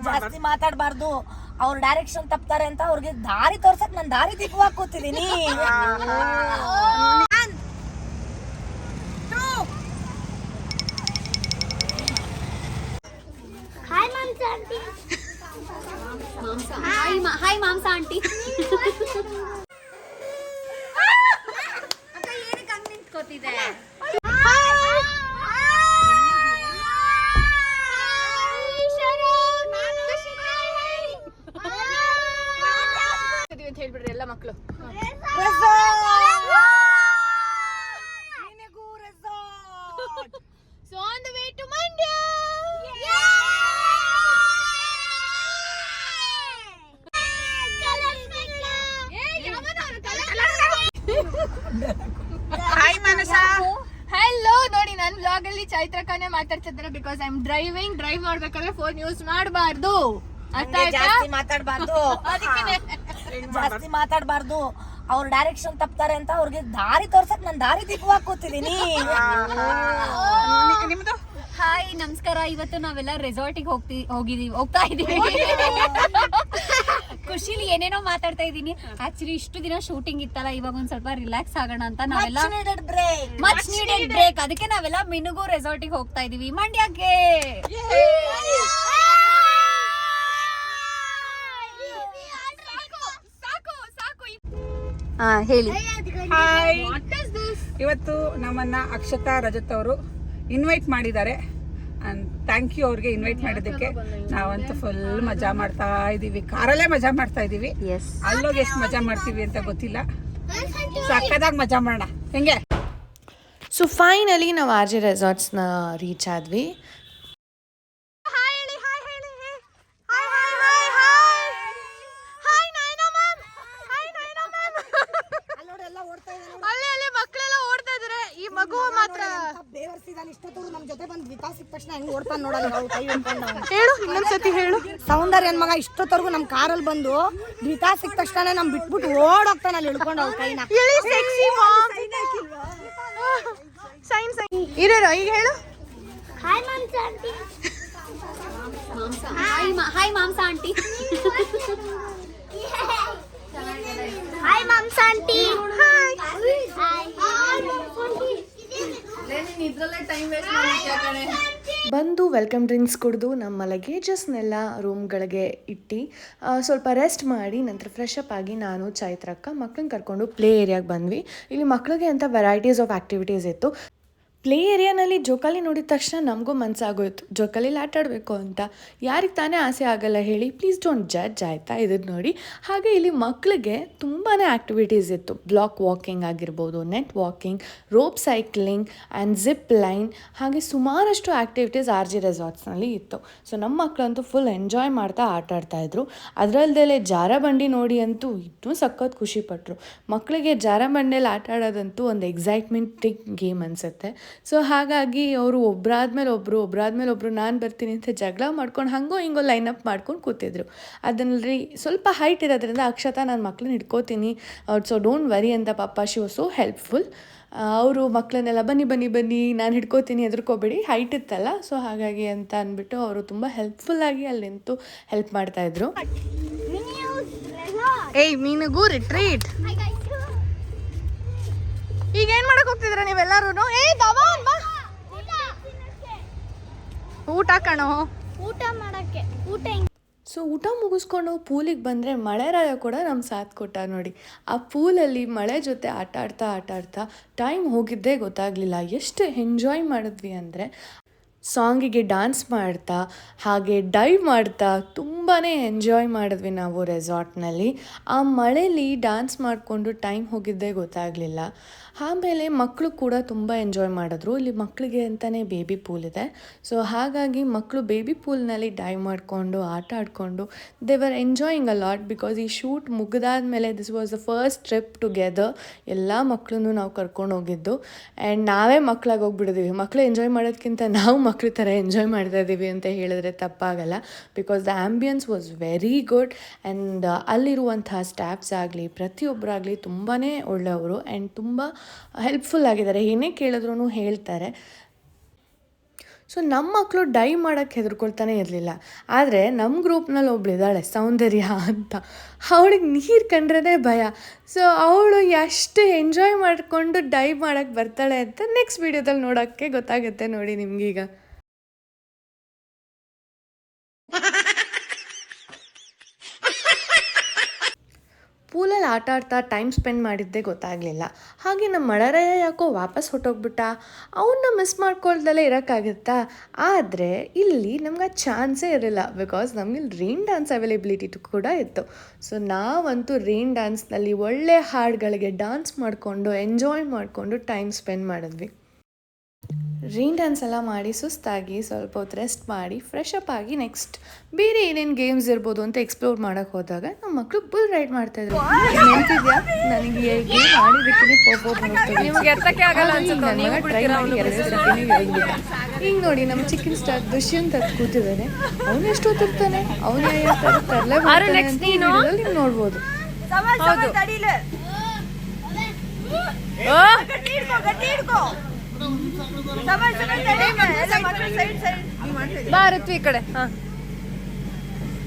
ಜಾಸ್ತಿ ಮಾತಾಡಬಾರ್ದು, ಅವ್ರ ಡೈರೆಕ್ಷನ್ ತಪ್ತಾರೆ ಅಂತ ಅವ್ರಿಗೆ ದಾರಿ ತೋರ್ಸಕ್ ನಾನು ದಾರಿ ದಿಕ್ಕವಾಗಿ ಕೂತಿದ್ದೀನಿ. ಹಾಯ್ ಮಾಂಸ ಆಂಟಿ. ಅಕ್ಕ ಏನಕ್ಕೆ ಹಂಗ್ ನಿಂತ್ಕೋತಿದೆ? ಅಂತ ಹೇಳ್ಬಿಡ್ರಿ ಎಲ್ಲ ಮಕ್ಕಳು. So on the way to Mandya. Hi ಮನಸ. ಹಲೋ, ನೋಡಿ ನನ್ನ ವ್ಲಾಗ್ ಅಲ್ಲಿ ಚೈತ್ರಕ್ಕನೇ ಮಾತಾಡ್ತಿದ್ದಾರೆ. Because I am driving. Drive ಮಾಡ್ಬೇಕಾದ್ರೆ ಫೋನ್ ಯೂಸ್ ಮಾಡಬಾರ್ದು. ಅರ್ಥ ಆಯ್ತಾ? ಜಾಸ್ತಿ ಮಾತಾಡಬಾರ್ದು, ಅವ್ರ ಡೈರೆಕ್ಷನ್ ತಪ್ತಾರೆ ಅಂತ ಅವ್ರಿಗೆ ದಾರಿ ತೋರ್ಸಕ್ ನಾನು ದಾರಿ ದಿಕ್ಕವಾಗಿ ಕೂತಿದ್ದೀನಿ. ಹಾಯ್ ನಮಸ್ಕಾರ. ಇವತ್ತು ನಾವೆಲ್ಲ ರೆಸಾರ್ಟಿಗೆ ಹೋಗ್ತಾ ಇದೀವಿ. ಖುಷಿಲಿ ಏನೇನೋ ಮಾತಾಡ್ತಾ ಇದೀನಿ. ಆಕ್ಚುಲಿ ಇಷ್ಟು ದಿನ ಶೂಟಿಂಗ್ ಇತ್ತಲ್ಲ, ಇವಾಗ ಒಂದ್ ಸ್ವಲ್ಪ ರಿಲ್ಯಾಕ್ಸ್ ಆಗೋಣ ಅಂತ ನಾವೆಲ್ಲ ಮಚ್ ನೀಡೆಡ್ ಬ್ರೇಕ್. ಅದಕ್ಕೆ ನಾವೆಲ್ಲ ಮಿನುಗು ರೆಸಾರ್ಟಿಗೆ ಹೋಗ್ತಾ ಇದೀವಿ, ಮಂಡ್ಯಕ್ಕೆ. ಹೇಳಿ. ಹಾಯ್, ಇವತ್ತು ನಮ್ಮನ್ನ ಅಕ್ಷತಾ ರಜತ್ ಅವರು ಇನ್ವೈಟ್ ಮಾಡಿದ್ದಾರೆ. ಅಂಡ್ ಥ್ಯಾಂಕ್ ಯು ಅವ್ರಿಗೆ ಇನ್ವೈಟ್ ಮಾಡಿದ್ದಕ್ಕೆ. ನಾವಂತೂ ಫುಲ್ ಮಜಾ ಮಾಡ್ತಾ ಇದೀವಿ, ಕಾರಲ್ಲೇ ಮಜಾ ಮಾಡ್ತಾ ಇದೀವಿ. ಅಲ್ಲೋಗಿ ಎಷ್ಟು ಮಜಾ ಮಾಡ್ತೀವಿ ಅಂತ ಗೊತ್ತಿಲ್ಲ. ಸಕ್ಕದಾಗಿ ಮಜಾ ಮಾಡೋಣ, ಹೆಂಗೆ? ಸೊ ಫೈನಲಿ ನಾವು RJ ರೆಸಾರ್ಟ್ಸ್ನ ರೀಚ್ ಆದ್ವಿ. ಸೌಂದರ್ಯನ್ ಮಗ ಇಷ್ಟೊತ್ತವರೆಗೂ ನಮ್ ಕಾರಲ್ಲಿ ಬಂದು ದ್ವಿತಾ ಸಿಕ್ಕ ತಕ್ಷಣ ನಮ್ ಬಿಟ್ಬಿಟ್ಟು ಓಡೋಗ್ತಾನೆ ಅಲ್ಲಿ ಹಿಡ್ಕೊಂಡು ಅವ್ರ ಕೈನ. ಈಗ ಹೇಳು. ಹಾಯ್ ಮಾಂಸ ಆಂಟಿ. ಹಾಯ್ ಮಾಂಸ ಆಂಟಿ. ಬಂದು ವೆಲ್ಕಮ್ ಡ್ರಿಂಕ್ಸ್ ಕುಡಿದು ನಮ್ಮ ಲಗೇಜಸ್ನೆಲ್ಲ ರೂಮ್ಗಳಿಗೆ ಇಟ್ಟು ಸ್ವಲ್ಪ ರೆಸ್ಟ್ ಮಾಡಿ ನಂತರ ಫ್ರೆಶ್ ಅಪ್ ಆಗಿ ನಾನು ಚೈತ್ರಕ್ಕ ಮಕ್ಕಳನ್ನ ಕರ್ಕೊಂಡು ಪ್ಲೇ ಏರಿಯಾಗೆ ಬಂದ್ವಿ. ಇಲ್ಲಿ ಮಕ್ಕಳಿಗೆ ಅಂತ ವೆರೈಟೀಸ್ ಆಫ್ ಆ್ಯಕ್ಟಿವಿಟೀಸ್ ಇತ್ತು. ಪ್ಲೇ ಏರಿಯಾನಲ್ಲಿ ಜೋಕಾಲಿ ನೋಡಿದ ತಕ್ಷಣ ನಮಗೂ ಮನಸ್ಸಾಗೋಯ್ತು ಜೋಕಾಲಿಲಿ ಆಟ ಆಡಬೇಕು ಅಂತ. ಯಾರಿಗೆ ತಾನೇ ಆಸೆ ಆಗಲ್ಲ ಹೇಳಿ? ಪ್ಲೀಸ್ ಡೋಂಟ್ ಜಡ್ಜ್, ಆಯಿತಾ? ಇದನ್ನು ನೋಡಿ. ಹಾಗೆ ಇಲ್ಲಿ ಮಕ್ಕಳಿಗೆ ತುಂಬಾ ಆ್ಯಕ್ಟಿವಿಟೀಸ್ ಇತ್ತು. ಬ್ಲಾಕ್ ವಾಕಿಂಗ್ ಆಗಿರ್ಬೋದು, net walking, rope cycling and zip line, ಹಾಗೆ ಸುಮಾರಷ್ಟು ಆ್ಯಕ್ಟಿವಿಟೀಸ್ RJ ರೆಸಾರ್ಟ್ಸ್ನಲ್ಲಿ ಇತ್ತು. ಸೊ ನಮ್ಮ ಮಕ್ಕಳಂತೂ ಫುಲ್ ಎಂಜಾಯ್ ಮಾಡ್ತಾ ಆಟ ಆಡ್ತಾಯಿದ್ರು. ಅದರಲ್ದೇ ಜಾರಬಂಡಿ ನೋಡಿ ಅಂತೂ ಇನ್ನೂ ಸಖತ್ ಖುಷಿಪಟ್ಟರು. ಮಕ್ಕಳಿಗೆ ಜಾರಬಂಡಿಯಲ್ಲಿ ಆಟ ಆಡೋದಂತೂ ಒಂದು ಎಕ್ಸೈಟ್ಮೆಂಟಿಂಗ್ ಗೇಮ್ ಅನಿಸುತ್ತೆ. ಸೊ ಹಾಗಾಗಿ ಅವರು ಒಬ್ಬರಾದ್ಮೇಲೆ ಒಬ್ಬರು ನಾನು ಬರ್ತೀನಿ ಅಂತ ಜಗಳ ಮಾಡ್ಕೊಂಡು ಹಂಗೋ ಹಿಂಗೋ ಲೈನಪ್ ಮಾಡ್ಕೊಂಡು ಕೂತಿದ್ರು. ಅದನ್ನಲ್ಲಿ ಸ್ವಲ್ಪ ಹೈಟ್ ಇರೋದ್ರಿಂದ ಅಕ್ಷತಾ ನಾನು ಮಕ್ಕಳನ್ನ ಹಿಡ್ಕೋತೀನಿ, ಸೊ ಡೋಂಟ್ ವರಿ ಅಂತ ಪಾಪ ಶಿ ವಾಸ್ ಸೋ ಹೆಲ್ಪ್ಫುಲ್. ಅವರು ಮಕ್ಕಳನ್ನೆಲ್ಲ ಬನ್ನಿ ನಾನು ಹಿಡ್ಕೋತೀನಿ, ಹೆದರ್ಕೋಬೇಡಿ, ಹೈಟ್ ಇತ್ತಲ್ಲ, ಸೊ ಹಾಗಾಗಿ ಅಂತ ಅಂದ್ಬಿಟ್ಟು ಅವರು ತುಂಬ ಹೆಲ್ಪ್ಫುಲ್ಲಾಗಿ ಅಲ್ಲಿ ನಿಂತು ಹೆಲ್ಪ್ ಮಾಡ್ತಾಯಿದ್ರು. ಏಯ್ ಮೀನುಗೂ ರಿಟ್ರೀಟ್. ಈಗ ಏನ್ ಮಾಡಕ್ ಹೋಗ್ತಿದ್ರ ನೀವೆಲ್ಲರೂ? ಊಟ ಕಣೋ, ಊಟ ಮಾಡಕ್ಕೆ. ಸೊ ಊಟ ಮುಗಿಸ್ಕೊಂಡು ಪೂಲಿಗೆ ಬಂದರೆ ಮಳೆರಾಯ ಕೂಡ ನಮ್ಮ ಸಾಥ್ ಕೊಟ್ಟ ನೋಡಿ. ಆ ಪೂಲಲ್ಲಿ ಮಳೆ ಜೊತೆ ಆಟ ಆಡ್ತಾ ಟೈಮ್ ಹೋಗಿದ್ದೇ ಗೊತ್ತಾಗಲಿಲ್ಲ. ಎಷ್ಟು ಎಂಜಾಯ್ ಮಾಡಿದ್ವಿ ಅಂದರೆ ಸಾಂಗಿಗೆ ಡ್ಯಾನ್ಸ್ ಮಾಡ್ತಾ ಹಾಗೆ ಡೈವ್ ಮಾಡ್ತಾ ತುಂಬಾ ಎಂಜಾಯ್ ಮಾಡಿದ್ವಿ ನಾವು ರೆಸಾರ್ಟ್ನಲ್ಲಿ. ಆ ಮಳೇಲಿ ಡ್ಯಾನ್ಸ್ ಮಾಡಿಕೊಂಡು ಟೈಮ್ ಹೋಗಿದ್ದೇ ಗೊತ್ತಾಗಲಿಲ್ಲ. ಆಮೇಲೆ ಮಕ್ಕಳು ಕೂಡ ತುಂಬ ಎಂಜಾಯ್ ಮಾಡಿದ್ರು. ಇಲ್ಲಿ ಮಕ್ಕಳಿಗೆ ಅಂತಲೇ ಬೇಬಿ ಪೂಲ್ ಇದೆ. ಸೊ ಹಾಗಾಗಿ ಮಕ್ಕಳು ಬೇಬಿ ಪೂಲ್ನಲ್ಲಿ ಡೈವ್ ಮಾಡಿಕೊಂಡು ಆಟ ಆಡಿಕೊಂಡು they were enjoying a lot. Because ಈ ಶೂಟ್ ಮುಗಿದಾದ್ಮೇಲೆ this was the first trip together. ಎಲ್ಲ ಮಕ್ಕಳನ್ನು ನಾವು ಕರ್ಕೊಂಡು ಹೋಗಿದ್ದು ಆ್ಯಂಡ್ ನಾವೇ ಮಕ್ಕಳಾಗಿ ಹೋಗ್ಬಿಟ್ಟಿದ್ದೀವಿ. ಮಕ್ಕಳು ಎಂಜಾಯ್ ಮಾಡೋದಕ್ಕಿಂತ ನಾವು ಮಕ್ಕಳ ಥರ ಎಂಜಾಯ್ ಮಾಡ್ತಾ ಇದ್ದೀವಿ ಅಂತ ಹೇಳಿದ್ರೆ ತಪ್ಪಾಗಲ್ಲ. Because the ambience was very good and ಅಲ್ಲಿರುವಂತಹ ಸ್ಟಾಫ್ಸ್ ಆಗಲಿ ಪ್ರತಿಯೊಬ್ಬರಾಗಲಿ ತುಂಬಾ ಒಳ್ಳೆಯವರು ಆ್ಯಂಡ್ ತುಂಬ ಹೆಲ್ಪ್ಫುಲ್ ಆಗಿದ್ದಾರೆ. ಏನೇ ಕೇಳಿದ್ರೂ ಹೇಳ್ತಾರೆ. ಸೊ ನಮ್ಮ ಮಕ್ಕಳು ಡೈ ಮಾಡೋಕ್ಕೆ ಹೆದರ್ಕೊಳ್ತಾನೆ ಇರಲಿಲ್ಲ. ಆದರೆ ನಮ್ಮ ಗ್ರೂಪ್ನಲ್ಲಿ ಒಬ್ಳಿದ್ದಾಳೆ ಸೌಂದರ್ಯ ಅಂತ, ಅವಳಿಗೆ ನೀರು ಕಂಡ್ರೇ ಭಯ. ಸೊ ಅವಳು ಎಷ್ಟು ಎಂಜಾಯ್ ಮಾಡಿಕೊಂಡು ಡೈ ಮಾಡೋಕ್ಕೆ ಬರ್ತಾಳೆ ಅಂತ ನೆಕ್ಸ್ಟ್ ವೀಡಿಯೋದಲ್ಲಿ ನೋಡೋಕ್ಕೆ ಗೊತ್ತಾಗುತ್ತೆ ನೋಡಿ ನಿಮಗೀಗ. ಪೂಲಲ್ಲಿ ಆಟ ಆಡ್ತಾ ಟೈಮ್ ಸ್ಪೆಂಡ್ ಮಾಡಿದ್ದೇ ಗೊತ್ತಾಗಲಿಲ್ಲ. ಹಾಗೆ ನಮ್ಮ ಮಳರಯ್ಯ ಯಾಕೋ ವಾಪಸ್ ಹೊಟ್ಟೋಗ್ಬಿಟ್ಟ. ಅವನ್ನ ಮಿಸ್ ಮಾಡ್ಕೊಳ್ದಲ್ಲೇ ಇರೋಕ್ಕಾಗುತ್ತಾ? ಆದರೆ ಇಲ್ಲಿ ನಮ್ಗೆ ಆ ಚಾನ್ಸೇ ಇರಲಿಲ್ಲ, ಬಿಕಾಸ್ ನಮಗೆ ರೈನ್ ಡ್ಯಾನ್ಸ್ ಅವೈಲೇಬಿಲಿಟಿ ಕೂಡ ಇತ್ತು. ಸೊ ನಾವಂತೂ ರೈನ್ ಡ್ಯಾನ್ಸ್ನಲ್ಲಿ ಒಳ್ಳೆ ಹಾಡುಗಳಿಗೆ ಡ್ಯಾನ್ಸ್ ಮಾಡಿಕೊಂಡು ಎಂಜಾಯ್ ಮಾಡಿಕೊಂಡು ಟೈಮ್ ಸ್ಪೆಂಡ್ ಮಾಡಿದ್ವಿ. ರೈನ್ ಡ್ಯಾನ್ಸ್ ಎಲ್ಲ ಮಾಡಿ ಸುಸ್ತಾಗಿ ಸ್ವಲ್ಪ ಹೊತ್ತು ರೆಸ್ಟ್ ಮಾಡಿ ಫ್ರೆಶ್ ಅಪ್ ಆಗಿ ನೆಕ್ಸ್ಟ್ ಬೇರೆ ಏನೇನು ಗೇಮ್ಸ್ ಇರ್ಬೋದು ಅಂತ ಎಕ್ಸ್ಪ್ಲೋರ್ ಮಾಡೋಕ್ಕೆ ಹೋದಾಗ ನಮ್ಮ ಮಕ್ಕಳು ಬುಲ್ ರೈಡ್ ಮಾಡ್ತಾಯಿದ್ರು. ನೆನಪಿದ್ಯಾ ನನಗೆ ಗೇಮ್ ಆಡಿದ್ದಕ್ಕೆ ಪೋಪೋ ಟ್ರೈ ಮಾಡಿ 2 ಸೆಕೆಂಡಿಗೆ ಹೇಳ್ಬಿಟ್ಟ. ಈಗ ನೋಡಿ ನಮ್ಮ ಚಿಕನ್ ಸ್ಟಾರ್ ದುಷ್ಯಂತ್ ಅಂತ ಕೂತಿದ್ದಾನೆ. ಅವನು ಎಷ್ಟು ಹೊತ್ತಿರ್ತಾನೆ, ಅವನು ತರಲೆ ನೀವು ನೋಡ್ಬೋದು. ಭಾರತ್ ಈ ಕಡೆ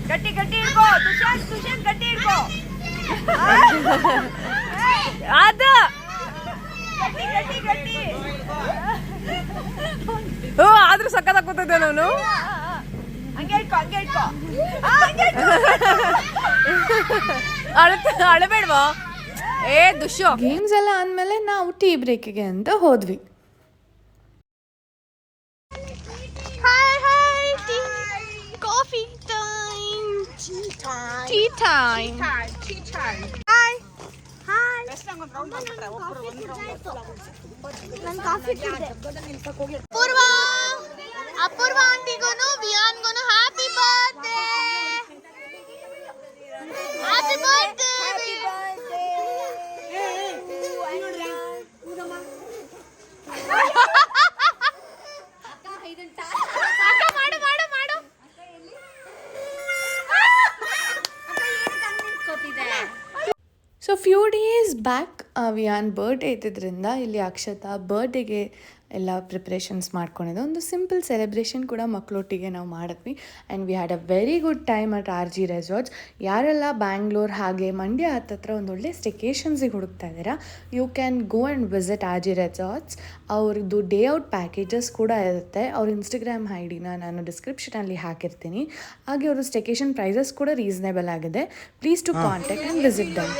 ಗಟ್ಟಿ ಗಟ್ಟಿ ಹಿಡ್ಕೋ ತುಷಾರ್ ಗಟ್ಟಿ ಹಿಡ್ಕೋ ಅದು ಗಟ್ಟಿ ಗಟ್ಟಿ ಓ ಆದ್ರೂ ಸಕ್ಕತ್ತಾಗಿ ಕೂತಿದ್ದೆ ನಾನು. ಹಂಗೆ ಹಿಡ್ಕೋ ಅಳಬೇಡ್ವಾ ಏ ದುಶ್ಯೋ. ಗೇಮ್ಸ್ ಎಲ್ಲ ಆದಮೇಲೆ ನಾವು ಟೀ ಬ್ರೇಕಿಗೆ ಅಂತ ಹೋದ್ವಿ. Tea time. ಅಪೂರ್ವ ಆಂಟಿಗೋನು ವಿಯಾನ್ಗೋನು happy birthday. Happy birthday. So few days back Vihaan birthday ಇದ್ದಿದ್ದರಿಂದ ಇಲ್ಲಿ ಅಕ್ಷತಾ ಬರ್ಡೇಗೆ ಎಲ್ಲ ಪ್ರಿಪ್ರೇಷನ್ಸ್ ಮಾಡ್ಕೊಂಡಿದ್ದು. ಒಂದು ಸಿಂಪಲ್ ಸೆಲೆಬ್ರೇಷನ್ ಕೂಡ ಮಕ್ಕಳೊಟ್ಟಿಗೆ ನಾವು ಮಾಡಿದ್ವಿ. And we had a very good time at RG resorts. ಯಾರೆಲ್ಲ ಬ್ಯಾಂಗ್ಳೂರ್ ಹಾಗೆ ಮಂಡ್ಯ ಹತ್ತತ್ರ ಒಂದೊಳ್ಳೆ ಸ್ಟೇಕೇಷನ್ಸಿಗೆ ಹುಡುಕ್ತಾ ಇದ್ದೀರಾ, you can go and visit RG resorts. ಅವ್ರದ್ದು ಡೇ ಔಟ್ ಪ್ಯಾಕೇಜಸ್ ಕೂಡ ಇರುತ್ತೆ. ಅವ್ರ ಇನ್ಸ್ಟಾಗ್ರಾಮ್ ಐಡಿನ ನಾನು ಡಿಸ್ಕ್ರಿಪ್ಷನಲ್ಲಿ ಹಾಕಿರ್ತೀನಿ. ಹಾಗೆ ಅವರು ಸ್ಟೇಕೇಷನ್ ಪ್ರೈಸಸ್ ಕೂಡ ರೀಸನೇಬಲ್ ಆಗಿದೆ. Please to contact and visit dum.